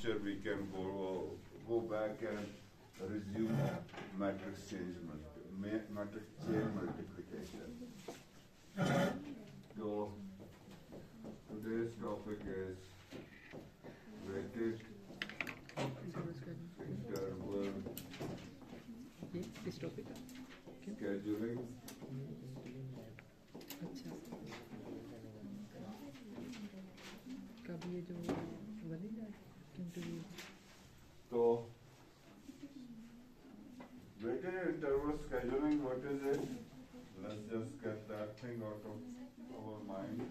future we can go back and resume matrix change multiplication. So today's topic is weighted interval किस topic का scheduling. अच्छा कब ये जो बनेगा interview So weighted interval scheduling, what is it? Let's just get that thing out of our mind.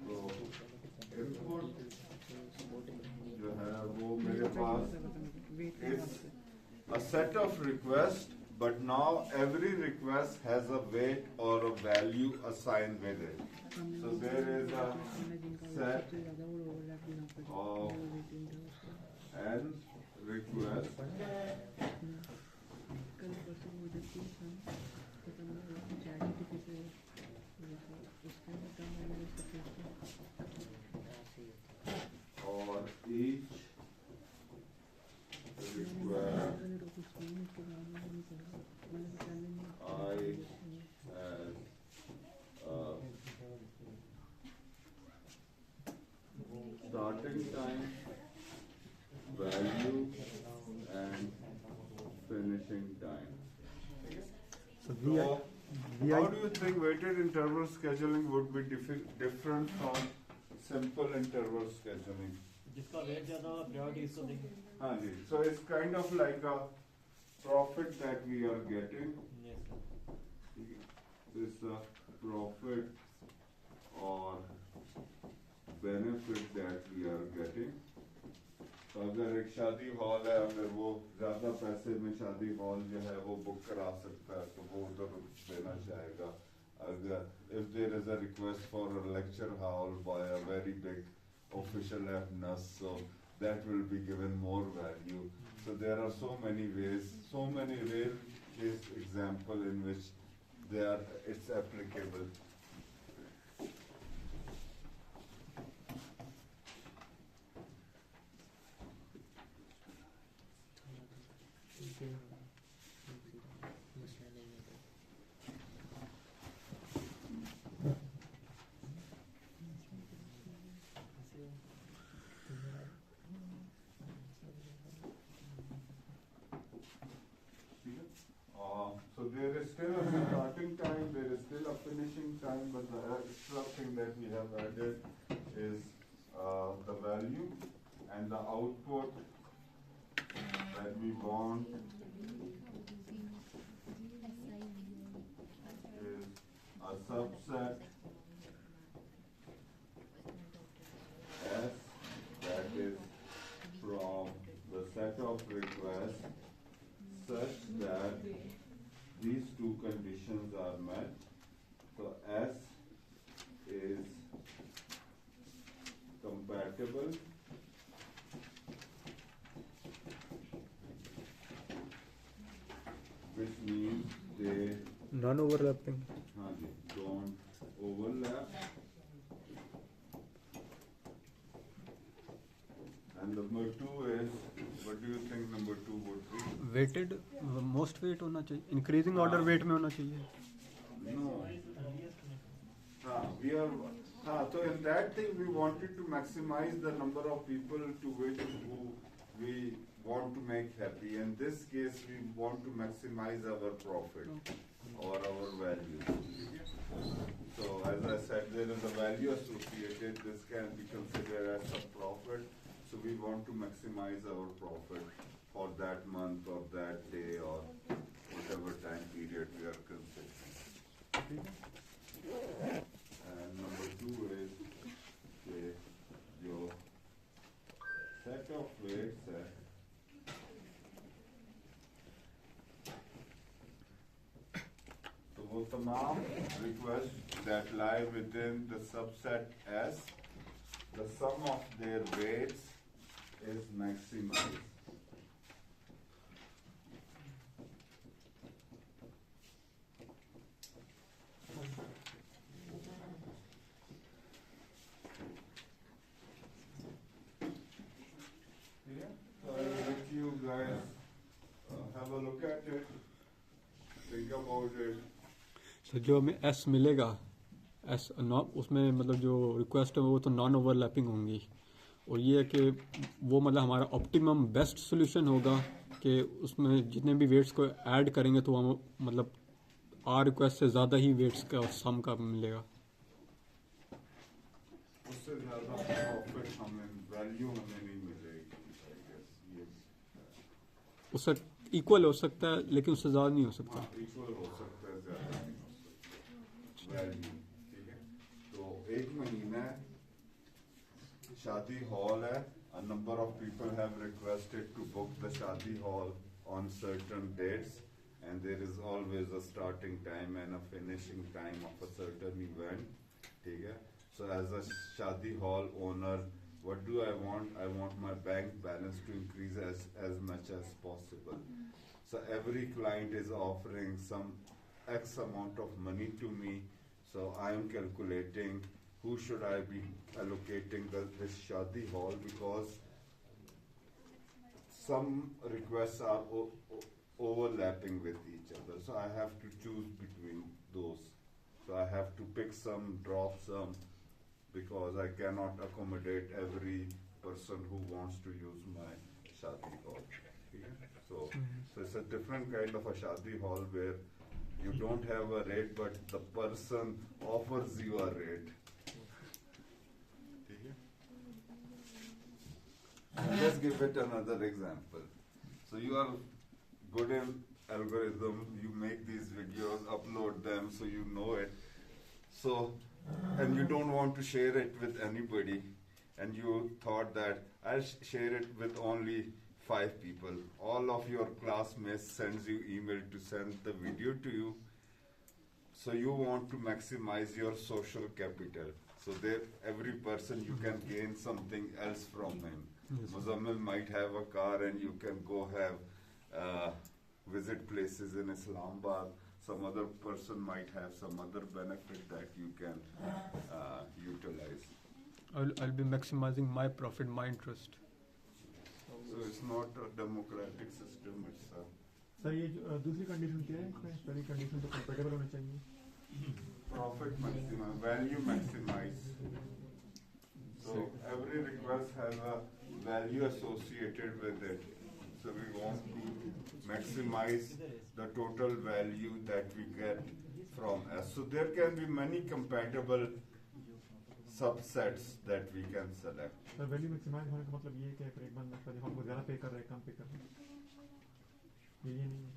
So input जो है वो मेरे पास is a set of requests, but now every request has a weight or a value assigned with it. So there is a set of n requests कल परसों वो जब थी हम खत्म हो चैट से उसके बाद मैंने उसको पूछा और each request I as starting time, value, and finishing time. So How do you think weighted interval scheduling would be different from simple interval scheduling? जिसका वेट ज्यादा प्रायोरिटी इसको देंगे. हाँ जी. So it's kind of like a profit that we are getting. Yes, sir. This profit or benefit that we are getting. तो अगर एक शादी hall है, अगर वो ज्यादा पैसे में शादी हॉल जो है वो बुक करा सकता है तो वो उधर देना चाहेगा. अगर if there is a request for a lecture hall by a very big official at NUS, so that will be given more value. So there are so many ways, so many rare case example in which it's applicable. So there is still a starting time, there is still a finishing time, but the extra thing that we have added is the value and the output that we want is a subset S that is from the set of requests such that these two conditions are met. So S is compatible which means they Non-overlapping. don't overlap. And number two is, what do you think number two would be? Weighted most weight होना चाहिए, increasing order wait में होना चाहिए. No. So in that thing we wanted to maximize the number of people to which who we want to make happy. In this case we want to maximize our profit or our value. So as I said, there is a value associated. This can be considered as a profit. So we want to maximize our profit for that month or that day or whatever time period we are considering. And number two is your set of weights है. तो वो तमाम requests that lie within the subset S, the sum of their weights is maximized. सो जो हमें S मिलेगा, S उसमें मतलब जो रिक्वेस्ट है वो तो नॉन ओवरलैपिंग होंगी, और ये है कि वो मतलब हमारा ऑप्टिमम बेस्ट सोल्यूशन होगा कि उसमें जितने भी वेट्स को ऐड करेंगे तो हम मतलब आर रिक्वेस्ट से ज़्यादा ही वेट्स का सम का मिलेगा। उससे ज़्यादा प्रॉफिट हमें, वैल्यू हमें नहीं मिलेगी, I guess, ये उससे इक्वल हो सकता है लेकिन उससे ज़्यादा नहीं हो सकता। इक्वल हो सकता है, ज़्यादा नहीं हो सकता वैल्यू। ठीक है, तो एक महीना शादी हॉल है, a number of people have requested to book the shadi hall on certain dates, and there is always a starting time and a finishing time of a certain event. ठीक है, so as a shadi hall owner, what do I want? I want my bank balance to increase as much as possible. So every client is offering some X amount of money to me, so I am calculating who should I be allocating this shadi hall, because some requests are overlapping with each other, so I have to choose between those. So I have to pick some, drop some, because I cannot accommodate every person who wants to use my shadi hall. Okay? So it's a different kind of a shadi hall where you don't have a rate, but the person offers you a rate. Let's give it another example. So you are good in algorithm, you make these videos, upload them, so you know it. So, and you don't want to share it with anybody, and you thought that I'll share it with only 5 people. All of your classmates sends you email to send the video to you. So you want to maximize your social capital. So there, every person you can gain something else from him. Yes. Muzammil might have a car and you can go have visit places in Islamabad. Some other person might have some other benefit that you can utilize. I'll be maximizing my profit, my interest. So it's not a democratic system, it's a sir ये दूसरी condition क्या है इसमें? पहली condition तो compatible होना चाहिए, profit maximize, value maximize. So every request has a value associated with it. So we want to maximize the total value that we get from S. So there can be many compatible subsets that we can select. Sir value maximise होने का मतलब ये क्या है? एक बंदा शादी hall को ज़्यादा पे कर रहा है, कम पे कर रहा है, ये नहीं है।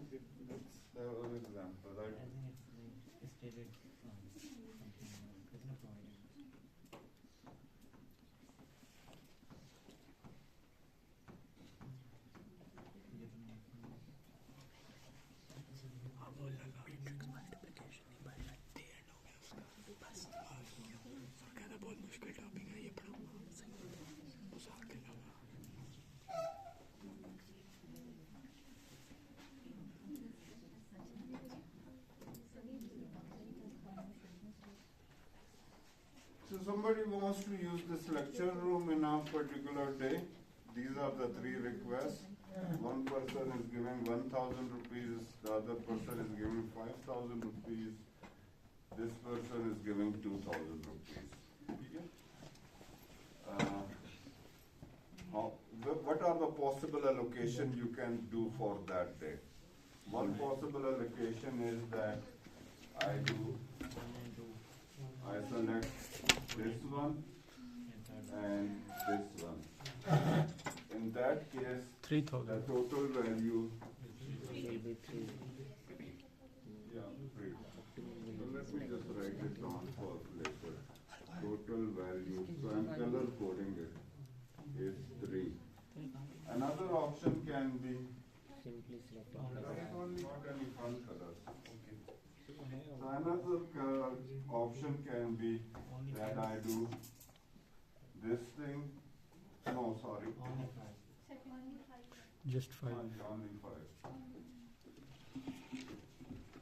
Okay, let's have an example. I think it's stated something it's not provided. So somebody wants to use this lecture room in a particular day. These are the 3 requests. One person is giving 1,000 rupees, the other person is giving 5,000 rupees, this person is giving 2,000 rupees. What are the possible allocation you can do for that day? One possible allocation is that I select this one and this one. In that case, the 3,000. total value, will be 3. yeah, great. So let me just write it down for later. Total value, so I'm color coding it, is 3. Another option can be, Simply select not any fun colors. So another option can be that I do this thing, no sorry, Only 5. Just 5. only 5.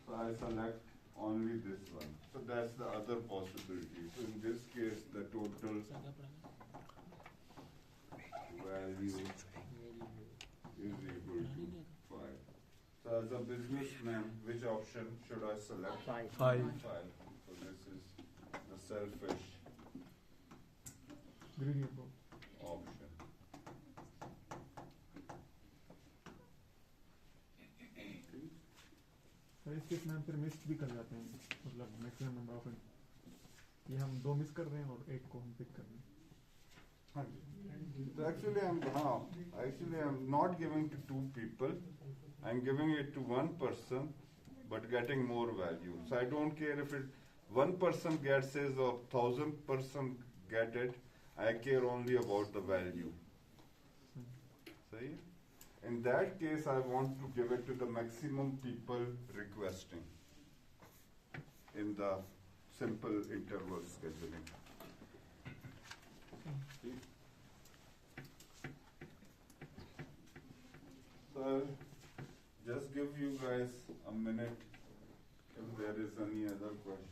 So I select only this one. So that's the other possibility. So in this case, the total value is equal to 5. So as a businessman, which option should I select? Five. Five. Five. So this is the selfish greedy approach. option. Sir इस case में हम फिर miss भी कर जाते हैं, मतलब maximum number of ये हम 2 मिस कर रहे हैं और 8 को हम पिक कर रहे हैं. So actually I'm not giving to two people. I'm giving it to one person, but getting more value. So I don't care if one person gets it or 1,000 person get it. I care only about the value. See? In that case, I want to give it to the maximum people requesting in the simple interval scheduling. See? So I'll just give you guys a minute if there is any other question.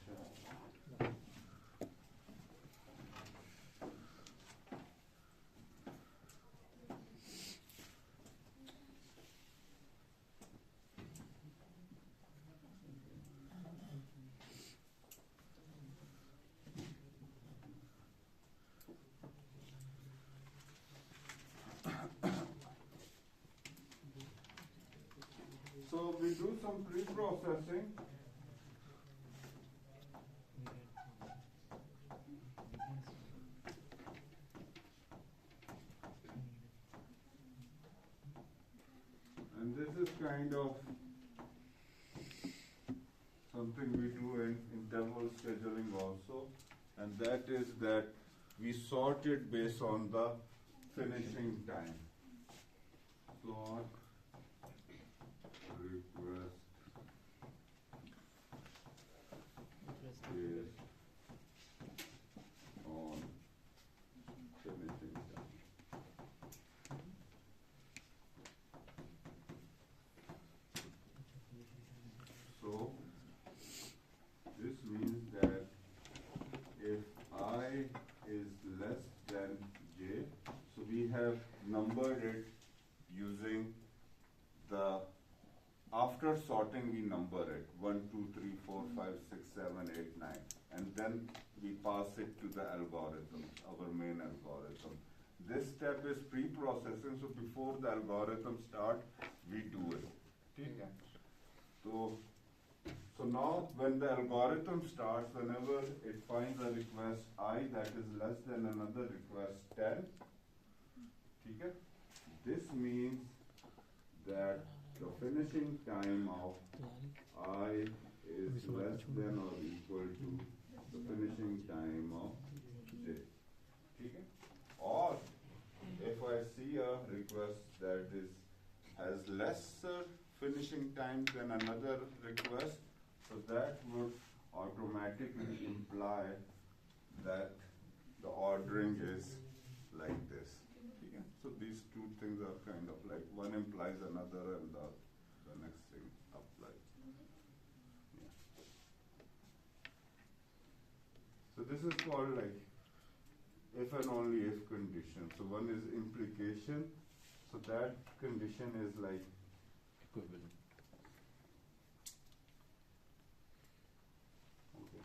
So we do some pre-processing. And this is kind of something we do in interval scheduling also. And that is that we sort it based on the finishing time. Slot request is on finishing time. So this means that if I is less than j, so we have numbered it using the, after sorting we number it 1, 2, 3, 4, 5, 6, 7, 8, 9, and then we pass it to the algorithm, our main algorithm. This step is pre-processing, so before the algorithm start, we do it. Okay? So now when the algorithm starts, whenever it finds a request I that is less than another request 10, okay? This means that the finishing time of I is less than or equal to the finishing time of j. Okay? Or if I see a request that has lesser finishing time than another request, so that would automatically imply that the ordering is like this. Okay? So these two things are kind of like one implies another and the next thing applies. Yeah. So this is called like if and only if condition. So one is implication. So that condition is like equivalent. okay.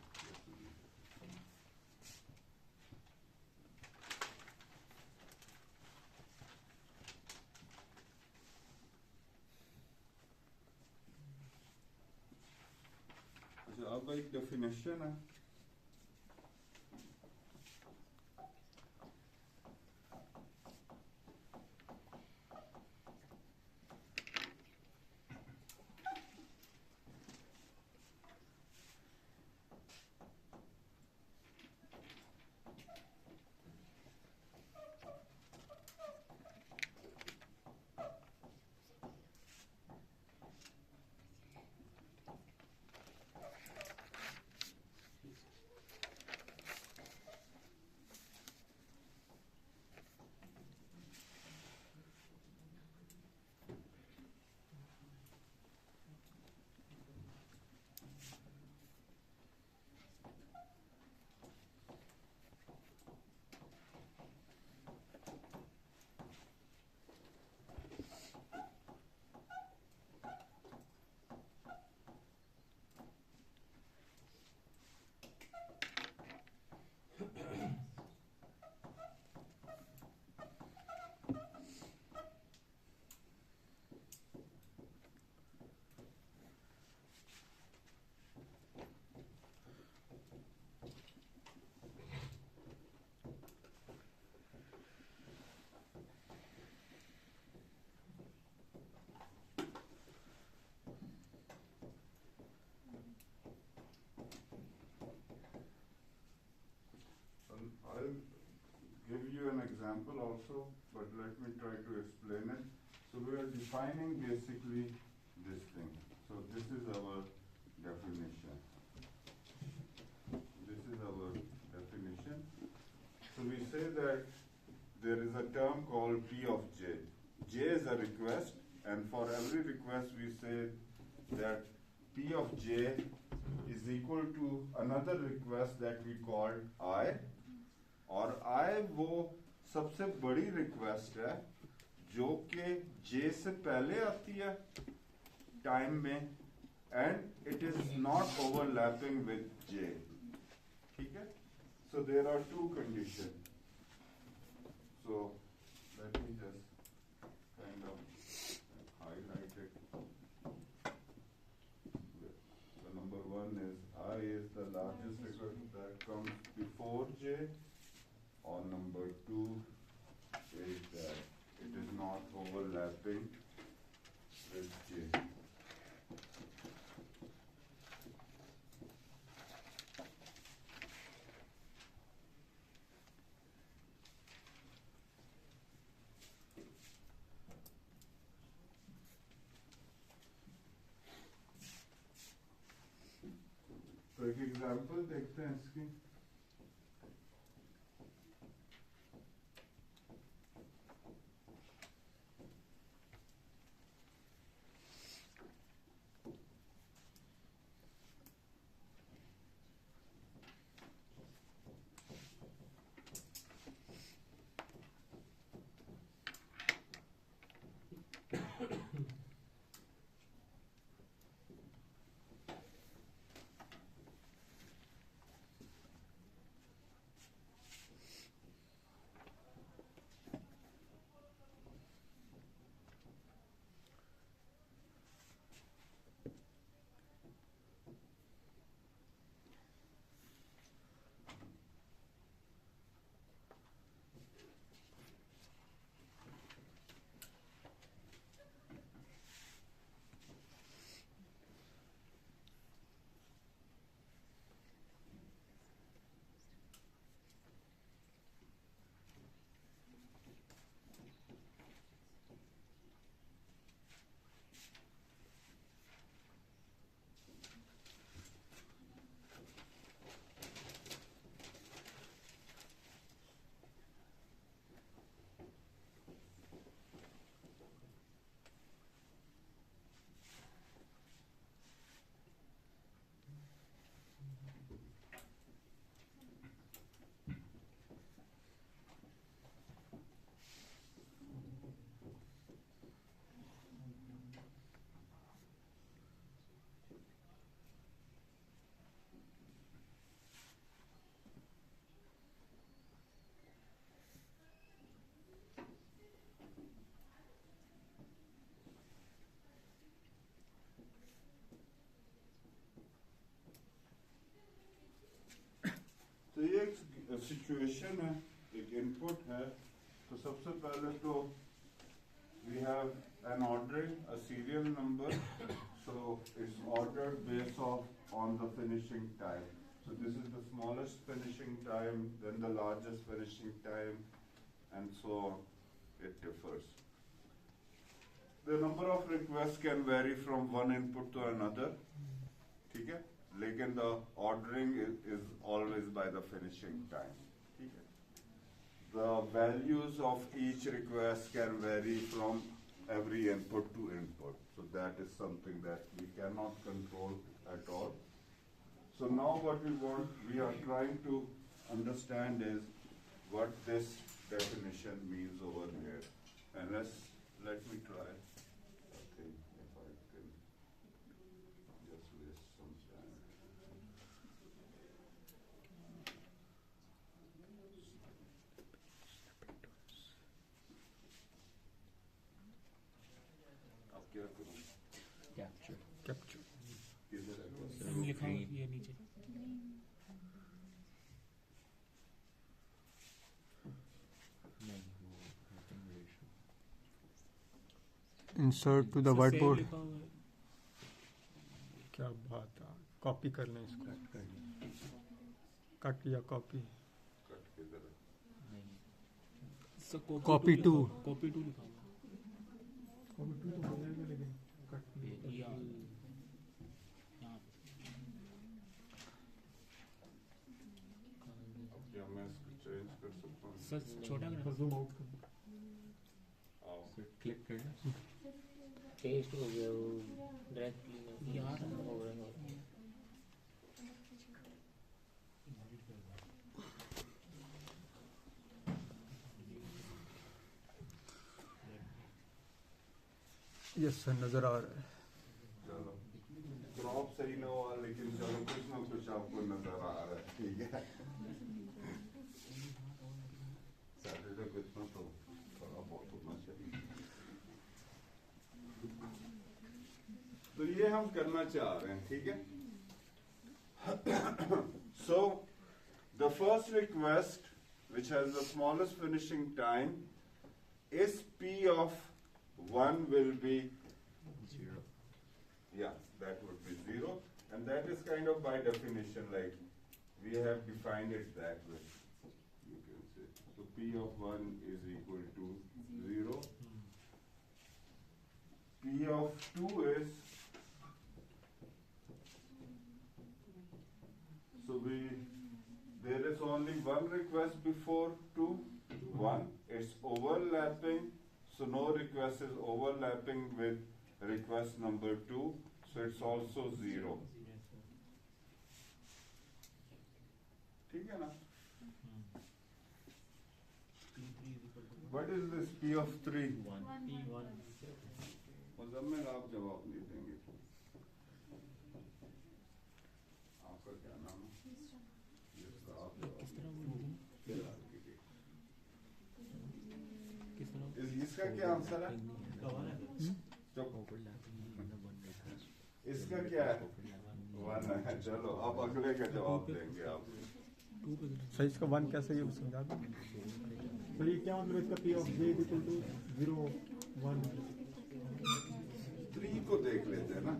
अच्छा अब एक definition है. example also, but let me try to explain it. So we are defining basically this thing. So this is our definition. This is our definition. So we say that there is a term called P of J. J is a request, and for every request we say that P of J is equal to another request that we called I, और I वो सबसे बड़ी request है जो कि J से पहले आती है टाइम में, and it is not overlapping with J. ठीक है? So there are two conditions. So let me just kind of highlight it. The number one is I is the largest request that comes before J, or number two is that it is not overlapping with J. तो एक example देखते हैं इसकी. तो ये एक situation है, एक इनपुट है. तो सबसे पहले तो we have an ordering, a serial number, so it's ordered based on the finishing time. So this is the smallest finishing time, then the largest finishing time, and so on. It differs. The number of requests can vary from one input to another. ठीक है? लेकिन the ordering is always by the finishing time. ठीक है? The values of each request can vary from every input to input. So that is something that we cannot control at all. So now what we are trying to understand is what this definition means over here. And let me try. Okay, if I can just waste some time. अब क्या करूं? Capture. किधर है? लिखा है ये नीचे. Insert to the Save whiteboard. लिखा हुआ है. क्या बात है, कॉपी कर लें इसको. कट या कॉपी. कट किधर है? Copy to. कॉपी टू लिखा हुआ और टू तो हो जाएगा लेकिन कट है यहाँ क्या मैं इसको चेंज कर सकता हूँ? सर छोटा पर कर जूम आउट कर आओ। क्लिक करना पेस्ट हो गया वो डायरेक्टली यार हो रहा है यस सर नजर आ रहा है चलो क्रॉप सही ना हुआ लेकिन चलो कुछ ना कुछ आपको नजर आ रहा है, ठीक है। सैटरडे को इतना तो थोड़ा बहुत होना चाहिए। तो ये हम करना चाह रहे हैं, ठीक है। So the first request, which has the smallest finishing time, is P of 1 will be 0. Yeah, that would be 0. And that is kind of by definition, like we have defined it that way. You can say. So P of 1 is equal to 0. P of 2 is, so there is only one request before 2, 1. It's overlapping. So no request is overlapping with request number 2, so it's also 0. ठीक है ना? What is this P of 3? Muzammil आप जवाब नहीं देंगे। आपका क्या नाम है? जिसका आप किस तरह बोलते हैं इसका क्या आंसर है? चुप। इसका क्या है? 1 है। चलो अब अगले का जवाब देंगे आप। टू पे सही इसका 1 कैसे ये समझा दो तो ये क्या मतलब इसका P of j is equal to 0 1 3 को देख लेते हैं ना।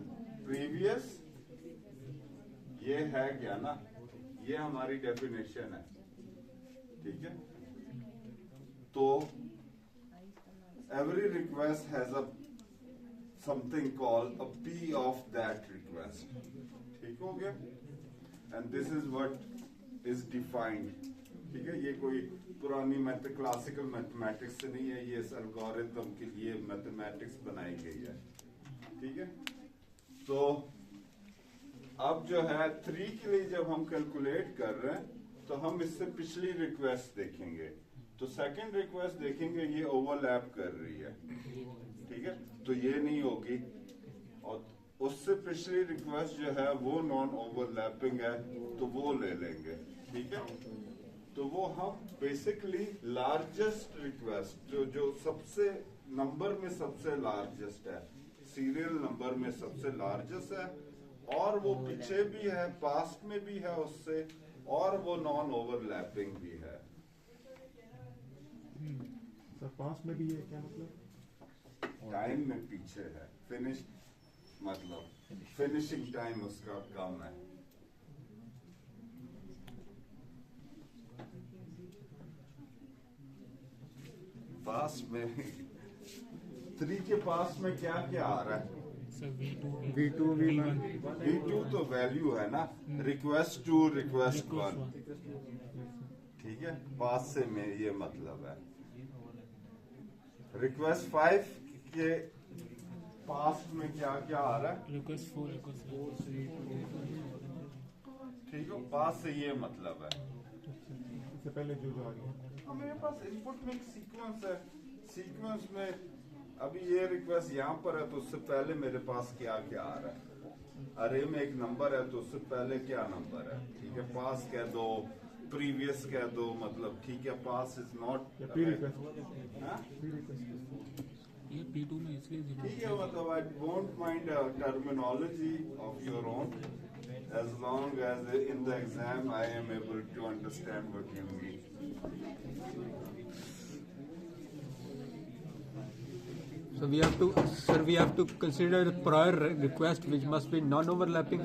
प्रीवियस ये है क्या ना, ये हमारी डेफिनेशन है, ठीक है। तो every request has a something called a P of that request. ठीक हो गया? And this is what is defined. ठीक है, ये कोई पुरानी क्लासिकल मैथमेटिक्स से नहीं है, ये इस एल्गोरिथम के लिए मैथमेटिक्स बनाई गई है, ठीक है। तो अब जो है 3 के लिए जब हम कैलकुलेट कर रहे हैं तो हम इससे पिछली रिक्वेस्ट देखेंगे। तो सेकंड रिक्वेस्ट देखेंगे ये ओवरलैप कर रही है, ठीक है, तो ये नहीं होगी। और उससे पिछली रिक्वेस्ट जो है वो नॉन ओवरलैपिंग है, तो वो ले लेंगे, ठीक है। तो वो हम बेसिकली लार्जेस्ट रिक्वेस्ट जो सबसे नंबर में सबसे लार्जेस्ट है, सीरियल नंबर में सबसे लार्जेस्ट है, और वो पीछे भी है, पास्ट में भी है उससे, और वो नॉन ओवरलैपिंग भी है। सर पास में भी है क्या मतलब टाइम में पीछे है, फिनिश मतलब फिनिशिंग टाइम उसका कम है। पास में 3 के पास में क्या क्या आ रहा है? सर V2 V1 V2 तो वैल्यू है ना, रिक्वेस्ट 2 रिक्वेस्ट 1, ठीक है, पास से में ये मतलब है। रिक्वेस्ट 5 के पास्ट में क्या क्या आ रहा है? रिक्वेस्ट 4 ठीक है, पास से ये मतलब है। इससे पहले जो आ रही है हाँ, मेरे पास इनपुट में एक सीक्वेंस है, सीक्वेंस में अभी ये रिक्वेस्ट यहाँ पर है तो उससे पहले मेरे पास क्या क्या आ रहा है। अरे में एक नंबर है तो उससे पहले क्या नंबर है, ठीक है, पास कह दो, प्रीवियस कह दो, मतलब ठीक है, पास इज नॉट या प्री रिक्वेस्ट ये P2 में इसलिए 0 ठीक है, मतलब I won't mind terminology of your own as long as in the exam I am able to understand what you mean. So we have to consider the prior request which must be non-overlapping.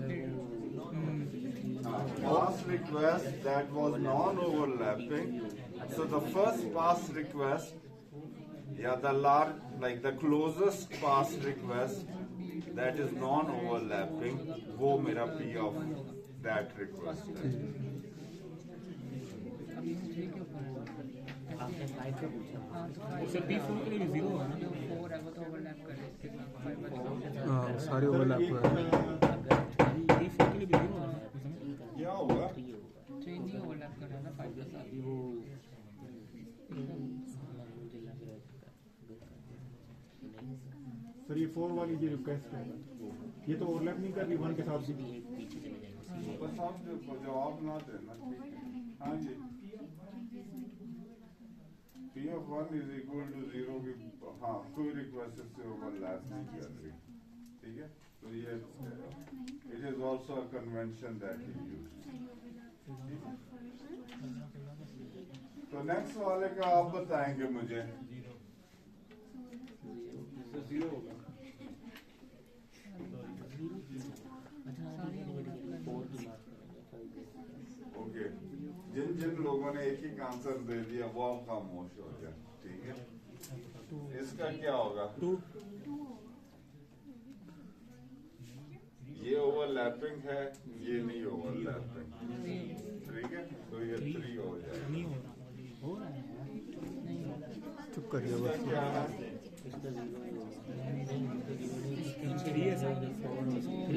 Past request that was non-overlapping. So the first pass request, the closest pass request that is non-overlapping, वो मेरा P of that request है. अभी हम 3 के ऊपर आपने 5 का पूछा हाँ तो उससे P4 के लिए भी 0 होगा ना? जो 4 है वो तो ओवरलैप करे इसके साथ 5 बचा हाँ सारे ओवरलैप हुए हैं। P4 के लिए भी 0 होगा ना? क्या होगा? 3 नहीं ओवरलैप कर रहा ना 5 के साथ वो सर ये 4 वाली जो रिक्वेस्ट है ये तो ओवरलैप नहीं कर रही 1 के साथ भी। पीछे चले जाएंगे बस आप जवाब ना देना, ठीक है? हाँ जी. P of 1 is equal to 0 की, हाँ कोई रिक्वेस्ट से ओवरलैप नहीं कर रही, ठीक है? तो ये it is also a convention that he used. तो नेक्स्ट वाले का आप बताएंगे मुझे. ओके, जिन जिन लोगों ने एक ही आंसर दे दिया वो आप खामोश हो जाए, ठीक है? इसका क्या होगा? ये ओवरलैपिंग है, ये नहीं ओवरलैपिंग, ठीक है? तो ये 3 हो जाएगा. नहीं हो रहा है चुप करिए इसका बस। क्या है? इसका 0 थ्री है सर। 3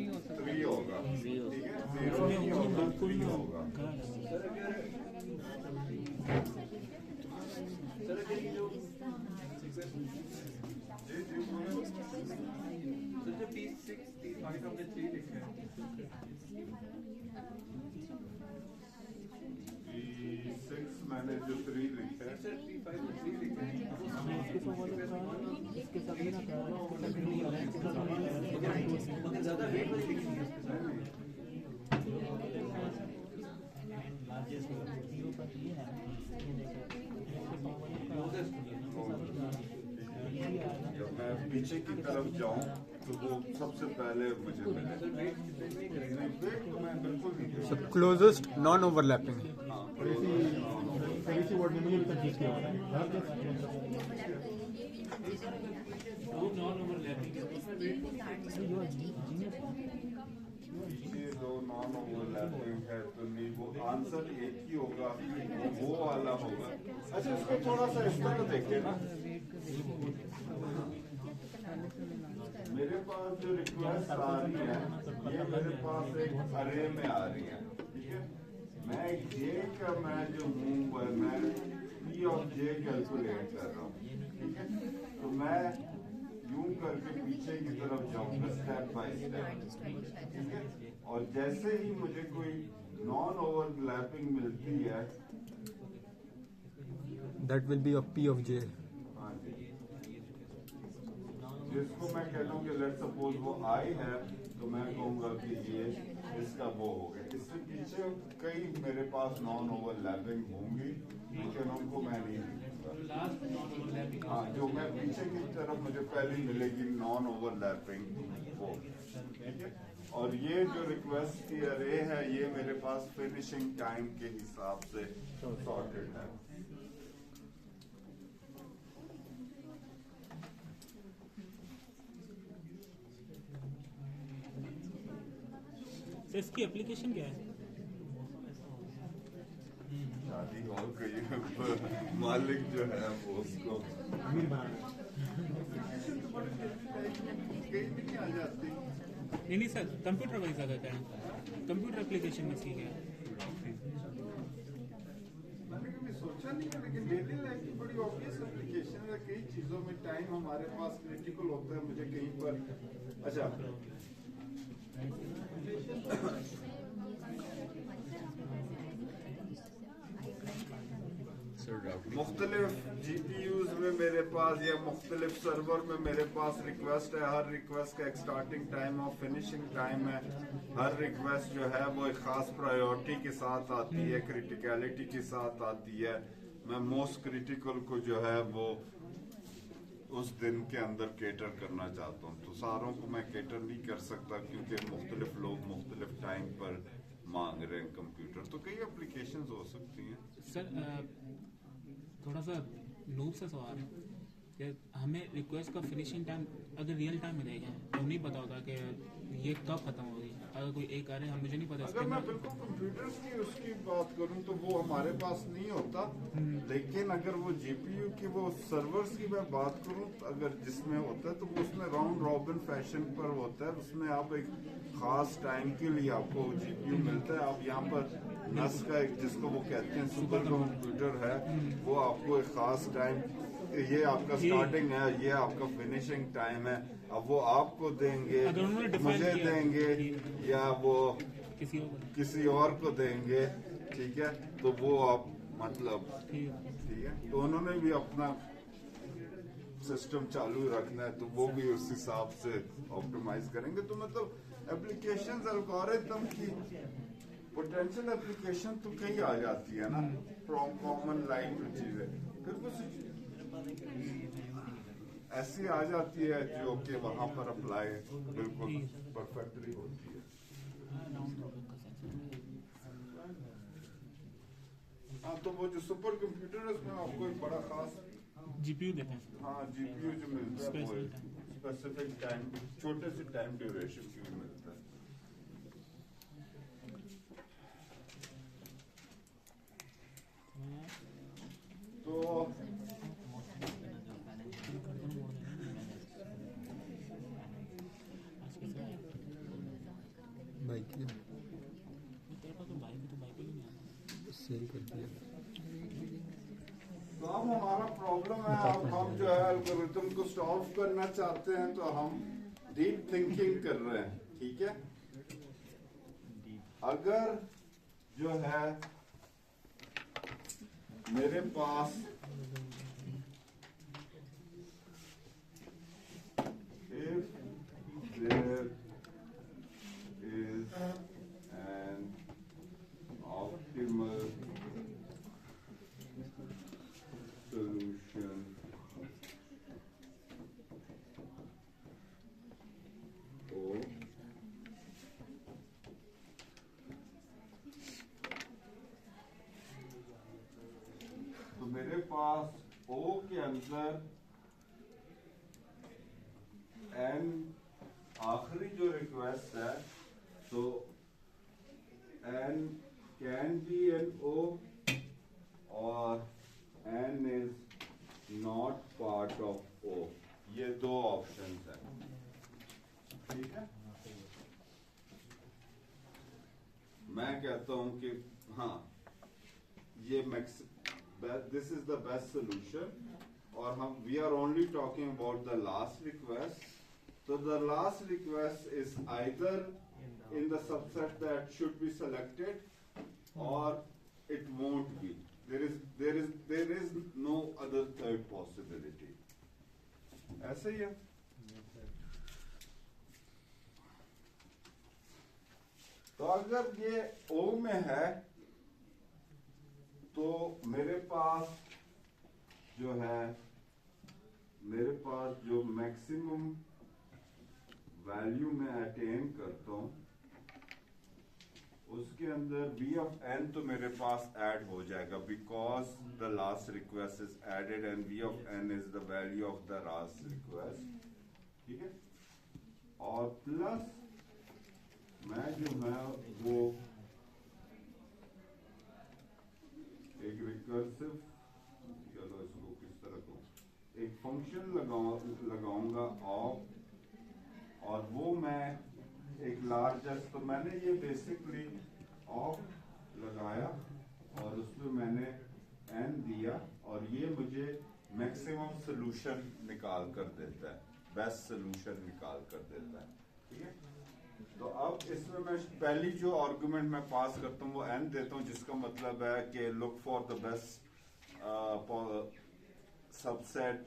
हो सकता 3 होगा, ठीक है? 0 नहीं होगा, 3 होगा. जी जी बोलो. P6 मैंने जो 3 लिखा है, जब मैं पीछे की तरफ जाऊं तो वो सबसे पहले मुझे मिले. नहीं, वेट तो मैं बिल्कुल नहीं सो करूंगा. Closest non overlapping. और इसी वर्ड ने मुझे भी कंफ्यूज किया हुआ है। ये दो नॉन ओवरलैपिंग है तो नहीं, वो आंसर एक ही होगा, वो वाला होगा. अच्छा, इसको थोड़ा सा इस तरह देखे ना. मेरे पास जो रिक्वेस्ट आ रही है ये मेरे पास एक अरे में आ रही है, ठीक है? मैं जे का मैं जो हूँ मैं P of J कैलकुलेट कर रहा हूँ, ठीक है? तो मैं यूं करके पीछे की तरफ जाऊंगा स्टेप बाय स्टेप, ठीक है? और जैसे ही मुझे कोई नॉन ओवरलैपिंग मिलती है, that will be a P of J। हाँ जी, जिसको मैं कहता हूँ कि लेट सपोज वो आई है तो मैं कहूँगा कि ये इसका वो हो गया. इससे पीछे कई मेरे पास नॉन ओवरलैपिंग होंगी लेकिन उनको मैं नहीं लिखूंगा. हाँ, जो मैं पीछे की तरफ मुझे पहले मिलेगी नॉन ओवरलैपिंग वो, ठीक है? और ये जो रिक्वेस्ट की अरे है ये मेरे पास फिनिशिंग टाइम के हिसाब से सॉर्टेड है. तो इसकी एप्लीकेशन क्या है? शादी और कई मालिक जो है वो उसको अमीर बनाना है। कहीं भी नहीं आ जाती. नहीं सर, कंप्यूटर वाइज आ जाता है, कंप्यूटर एप्लीकेशन में सीखे हैं। मैंने कभी सोचा नहीं है, लेकिन डेली लाइफ की बड़ी ऑब्वियस एप्लीकेशन है. कई चीजों में टाइम हमारे पास क्रिटिकल होता है. मुझे कहीं पर अच्छा मुख्तलिफ GPUs में मेरे पास या मुख्तलिफ सर्वर में मेरे पास रिक्वेस्ट है. हर रिक्वेस्ट का एक स्टार्टिंग टाइम और फिनिशिंग टाइम है. हर रिक्वेस्ट जो है वो एक खास प्रायोरिटी के साथ आती है, क्रिटिकलिटी के साथ आती है. मैं मोस्ट क्रिटिकल को जो है वो उस दिन के अंदर केटर करना चाहता हूँ. तो सारों को मैं केटर नहीं कर सकता क्योंकि मुख्तलिफ लोग मुख्तलिफ टाइम पर मांग रहे हैं कंप्यूटर, तो कई एप्लीकेशंस हो सकती हैं। सर थोड़ा सा नूब सा सवाल है कि हमें रिक्वेस्ट का फिनिशिंग टाइम अगर रियल टाइम में देखें तो नहीं पता होता कि ये कब खत्म होगी। अगर कोई एक आ रहे हम मुझे नहीं पता अगर मैं बिल्कुल कंप्यूटर्स की उसकी बात करूं तो वो हमारे पास नहीं होता, लेकिन अगर वो जीपीयू की वो सर्वर्स की मैं बात करूं तो अगर जिसमें होता है तो वो उसमें राउंड रॉबिन फैशन पर होता है, उसमें आप एक खास टाइम के लिए आपको जीपीयू मिलता है। आप यहाँ पर नस का एक जिसको वो कहते हैं सुपर कंप्यूटर है, वो आपको एक खास टाइम, ये आपका स्टार्टिंग है, ये आपका फिनिशिंग टाइम है, अब वो आपको देंगे, अगर उन्होंने define मुझे किया देंगे या वो किसी और को देंगे, ठीक है, तो वो आप मतलब ठीक है, तो उन्होंने भी अपना सिस्टम चालू रखना है, तो वो भी उस हिसाब से ऑप्टिमाइज करेंगे। तो मतलब एप्लीकेशंस एल्गोरिथम की पोटेंशियल एप्लीकेशन तो कई आ जाती है ना, फ्रॉम कॉमन लाइन टू चीजें, फिर वो ऐसी आ जाती है जो कि वहां पर अप्लाई बिल्कुल परफेक्टली होती है। हाँ, तो वो जो सुपर कंप्यूटर है उसमें आपको एक बड़ा खास जीपीयू देते हैं। हाँ जीपीयू जो मिलता है वो स्पेसिफिक टाइम, छोटे से टाइम ड्यूरेशन की भी मिलता है। तो बाइक सेल कर दिया। तो अब हमारा प्रॉब्लम है, अब हम जो है एल्गोरिथम को सॉल्व करना चाहते हैं, तो हम डीप थिंकिंग कर रहे हैं, ठीक है। अगर जो है मेरे पास if there is an optimal solution O, तो मेरे पास O के अंदर N आखिरी जो रिक्वेस्ट है, तो N can be an O और N is not part of O, ये दो ऑप्शंस हैं, ठीक है। मैं कहता हूं कि हाँ ये this is the best solution, और हम we are only talking about the last request. So the last request is either in the subset that should be selected or it won't be. There is no other third possibility. ऐसे ही है। तो अगर ये O में है तो मेरे पास जो है जो मैक्सिमम वैल्यू में अटेन करता हूं उसके अंदर v of n तो मेरे पास ऐड हो जाएगा, because the last request is added and v of n is the value of the last request, ठीक है। और प्लस मैं जो है वो एक रिकर्सिव, चलो इसको किस तरह को एक फंक्शन लगाऊंगा ऑफ, और वो मैं एक लार्जेस्ट, तो मैंने ये बेसिकली ऑफ लगाया और उसमें मैंने n दिया, और ये मुझे मैक्सिमम सोल्यूशन निकाल कर देता है, बेस्ट सोल्यूशन निकाल कर देता है, ठीक है। तो अब इसमें मैं पहली जो आर्गुमेंट मैं पास करता हूँ वो n देता हूँ, जिसका मतलब है कि look for the best subset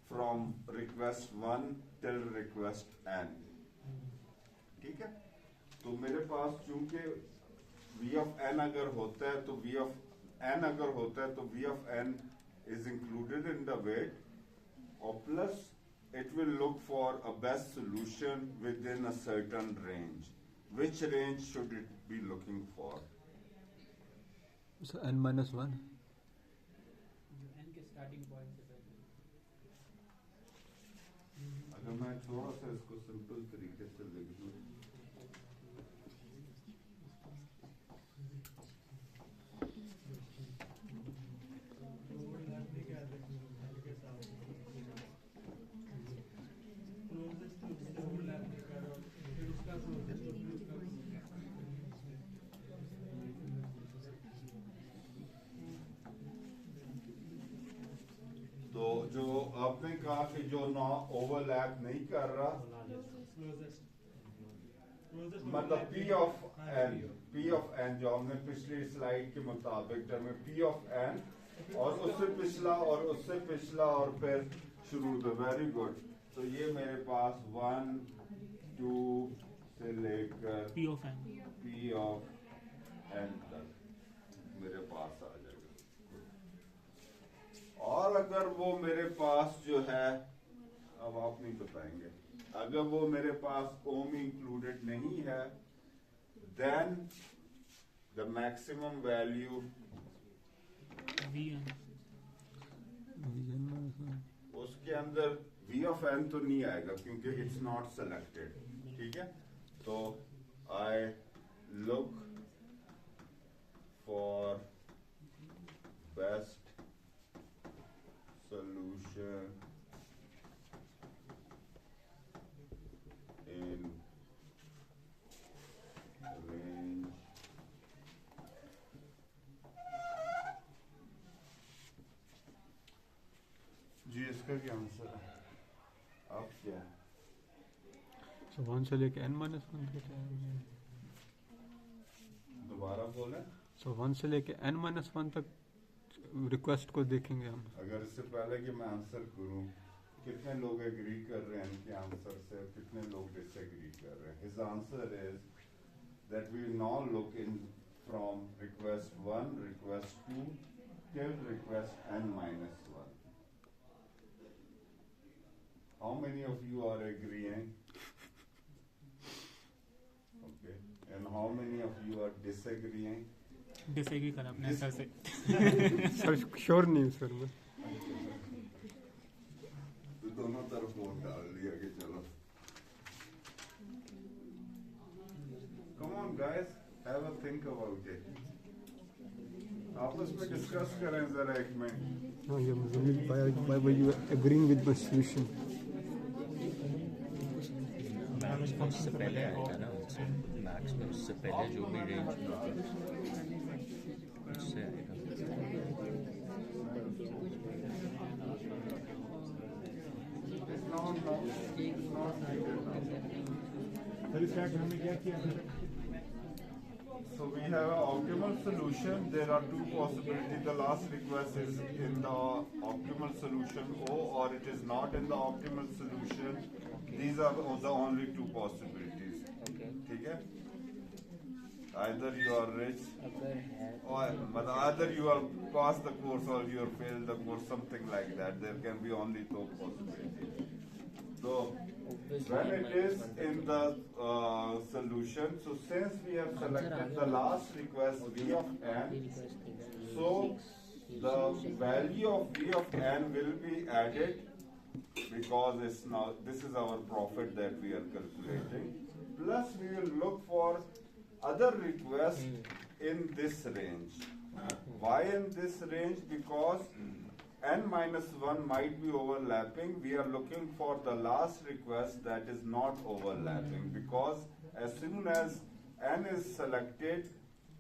from request 1 till request n, ठीक है। तो मेरे पास चूंकि v of n अगर होता है तो v of n अगर होता है तो v of n is included in the weight, or plus it will look for a best solution within a certain range. Which range should it be looking for? So n minus 1. n के starting point से पहले अगर मैं थोड़ा सा इसको simple तरीके से लिख दूं, तो जो आपने कहा कि जो ना ओवरलैप नहीं कर रहा, मतलब P of n जो हमने पिछली स्लाइड के मुताबिक जब में P of n और उससे पिछला और फिर शुरू तो वेरी गुड। तो ये मेरे पास 1 2 से लेकर P of n. P of n तक मेरे पास आ जाएगा। और अगर वो मेरे पास जो है, अब आप नहीं बताएंगे, अगर वो मेरे पास ओम इंक्लूडेड नहीं है, then the maximum value Vn. उसके अंदर v of n तो नहीं आएगा क्योंकि इट्स नॉट सेलेक्टेड। ठीक है, तो I look for best solution in range जी। इसका क्या आंसर है? अब क्या? So 1 से लेके n minus 1 तक है। दोबारा बोले। So 1 से लेके n minus 1 तक रिक्वेस्ट को देखेंगे हम। अगर इससे पहले कि मैं आंसर करूं, कितने लोग एग्री कर रहे हैं इनके आंसर से, कितने लोग डिसएग्री कर रहे हैं? His answer is that we now look in from request 1, request 2 till request n minus 1. How many of you are agreeing? Okay. And how many of you are disagreeing? Disagree कर अपने sir से. Sir sure नहीं sir मैं। तो दोनों तरफ vote डाल दिया कि चलो। Come on guys, have a think about it. आपस में डिस्कस करें जरा एक मिनट। हाँ ये मुझे why were you agreeing with my solution? Max में उससे पहले आएगा ना, मैक्स में उससे पहले जो भी रेंज उससे आएगा। सर इस ट्रैक हमने क्या किया? So we have an optimal solution. There are two possibilities. The last request is in the optimal solution O, or it is not in the optimal solution. These are the only two possibilities. ठीक है? Either you are rich, or but either you are pass the course or you are fail the course, something like that. There can be only two possibilities. So when it is in the solution, so since we have selected the last request v of n, so the value of v of n will be added because it's now this is our profit that we are calculating. Plus we will look for other requests in this range. Why in this range? Because n minus 1 might be overlapping. We are looking for the last request that is not overlapping, because as soon as n is selected,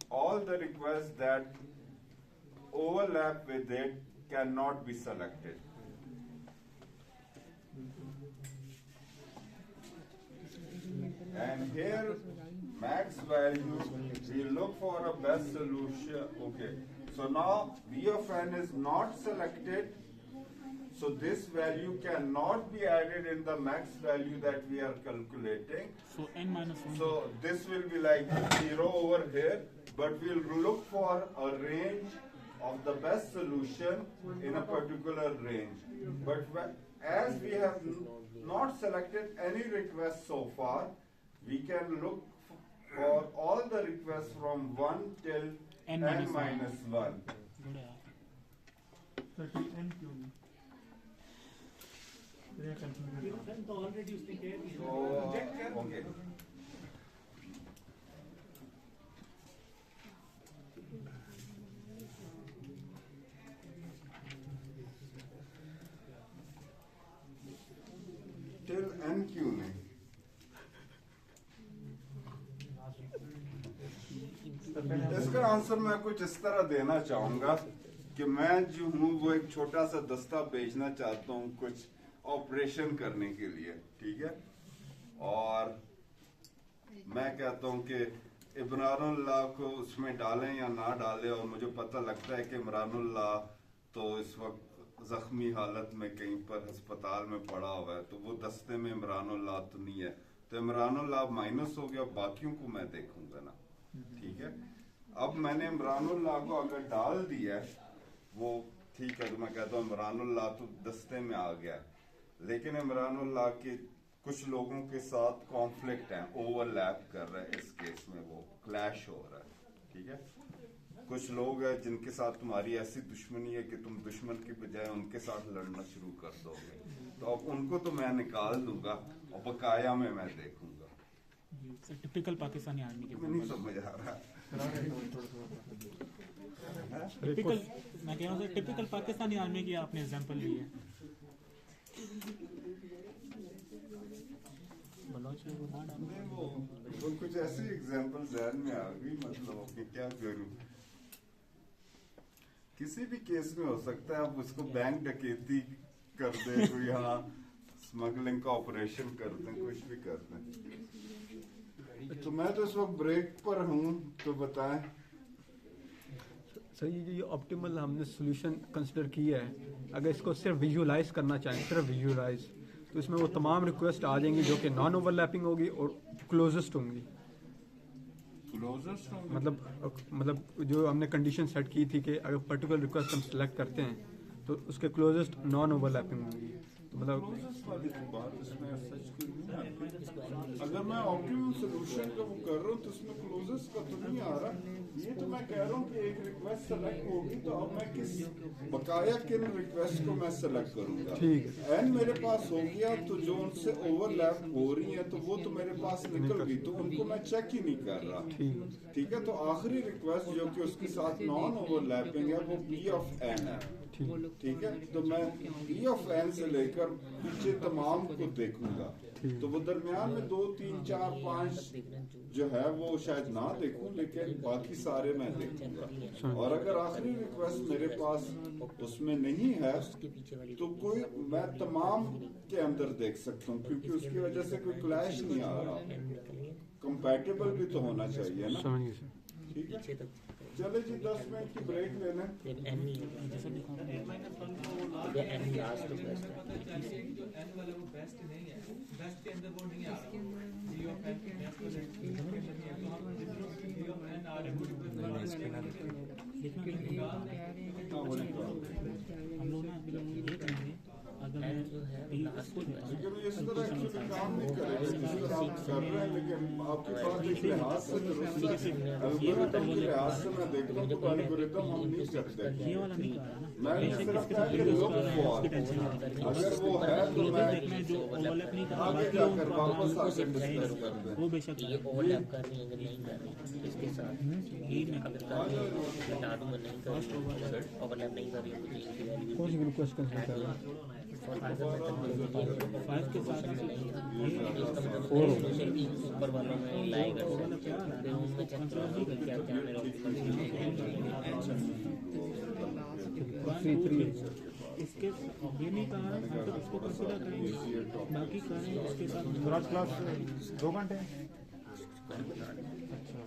all the requests that overlap with it cannot be selected. And here max value, we look for a best solution. Okay, so now v of n is not selected, so this value cannot be added in the max value that we are calculating. So n minus 1. So this will be like 0 over here, but we'll look for a range of the best solution in a particular range. But as we have not selected any request so far, we can look for all the requests from 1 till N n minus minus 1. Good है sir T N क्यों नहीं ये confusion तो already उसने कह दिया So, okay. Till n क्यों नहीं? इसका आंसर मैं कुछ इस तरह देना चाहूंगा कि मैं जो हूँ वो एक छोटा सा दस्ता भेजना चाहता हूँ कुछ ऑपरेशन करने के लिए, ठीक है? और मैं कहता हूँ कि इमरानुल्लाह को उसमें डालें या ना डालें, और मुझे पता लगता है कि इमरानुल्लाह तो इस वक्त जख्मी हालत में कहीं पर अस्पताल में पड़ा हुआ है, तो वो दस्ते में इमरानुल्लाह तो नहीं है, तो इमरानुल्लाह माइनस हो गया, बाकियों को मैं देखूंगा ना, ठीक है? अब मैंने इमरानुल्लाह को अगर डाल दिया है, वो ठीक है, तो मैं कहता हूँ इमरानुल्लाह तो दस्ते में आ गया, लेकिन इमरानुल्लाह के कुछ लोगों के साथ कॉन्फ्लिक्ट है, ओवरलैप कर रहा है, इस केस में वो क्लैश हो रहा है, ठीक है? कुछ लोग हैं जिनके साथ तुम्हारी ऐसी दुश्मनी है कि तुम दुश्मन की बजाय उनके साथ लड़ना शुरू कर दोगे, तो अब उनको तो मैं निकाल दूंगा और बकाया में मैं देखूंगा। टिपिकल पाकिस्तानी आर्मी के मैं नहीं समझ आ रहा। टिपिकल मैं कह रहा हूँ टिपिकल पाकिस्तानी आर्मी की आपने एग्जांपल ली है। बलोच लोग ना डालो। नहीं, वो कुछ ऐसी एग्जांपल ज़हन में आ गई, मतलब कि क्या करूं, किसी भी केस में हो सकता है, आप उसको बैंक डकैती कर दे, कोई यहाँ स्मगलिंग का ऑपरेशन कर दें, कुछ भी कर दें। तो मैं तो इस वक्त ब्रेक पर हूँ, तो बताएं। सर ये ऑप्टिमल हमने सोल्यूशन कंसिडर किया है, अगर इसको सिर्फ विजुअलाइज करना चाहें, सिर्फ विजुअलाइज, तो इसमें वो तमाम रिक्वेस्ट आ जाएंगी जो कि नॉन ओवरलैपिंग होगी और क्लोजेस्ट होंगी। मतलब जो हमने कंडीशन सेट की थी कि अगर पर्टिकुलर रिक्वेस्ट हम सिलेक्ट करते हैं तो उसके क्लोजेस्ट नॉन ओवरलैपिंग होंगी, तो मतलब बात इसमें सच की नहीं आती। अगर मैं ऑप्टिमम सोल्यूशन का वो कर रहा हूँ तो उसमें क्लोजेस्ट का तो नहीं आ रहा, ये तो मैं कह रहा हूँ कि एक रिक्वेस्ट सेलेक्ट होगी तो अब मैं किस बकाया किन रिक्वेस्ट को मैं सेलेक्ट करूंगा। ठीक है। एंड मेरे पास हो गया, तो जो उनसे ओवरलैप हो रही है तो वो तो मेरे पास निकल गई, तो उनको मैं चेक ही नहीं कर रहा, ठीक है? तो आखिरी रिक्वेस्ट जो कि उसके साथ नॉन ओवरलैपिंग है वो P of N है, ठीक है? तो मैं P of N से लेकर पीछे तमाम को देखूंगा, तो वो दरमियान में 2, 3, 4, 5 जो है वो शायद ना देखूं, लेकिन बाकी सारे मैं देखूंगा। और अगर आखिरी रिक्वेस्ट मेरे पास उसमें नहीं है तो कोई मैं तमाम के अंदर देख सकता हूँ, क्योंकि उसकी वजह से कोई क्लैश नहीं आ रहा, कंपैटिबल भी तो होना चाहिए ना, समझिए सर। ठीक है? चले जी 10 मिनट की ब्रेक ले लें। हम लोग ना ये करेंगे, अगर लेकिन ये इस तरह एक्चुअली काम नहीं करेगा जिस तरह आप कर रहे हैं, लेकिन आपके पास एक लिहाज से दुरुस्त है, एल्गोरिथम के लिहाज से मैं देखता हूँ तो एल्गोरिथम हम नहीं करते, ये वाला नहीं कर रहा ना, मैंने सिर्फ कहा कि look for, अगर वो है तो मैं देखना जो ओवरलैप नहीं कर रहा आगे बाकी जाकर वापस आकर डिस्कस कर दें। वो बेशक ये ओवरलैप कर रही है कि नहीं कर रही इसके साथ, ये मैं अगर कर रही है बता दूंगा, नहीं कर रही है ओवरलैप नहीं कर रही है मुझे इसकी वैल्यू कौन सी रिक्वेस्ट कंसिडर कर रहे हैं? फाइव के साथ ऊपर वालों में लाएगा, फिर उनमें चेक करो क्या क्या मेरा इसके ये नहीं कहा है तो उसको कंसीडर करेंगे, बाकी करें इसके साथ क्लास 2 घंटे। अच्छा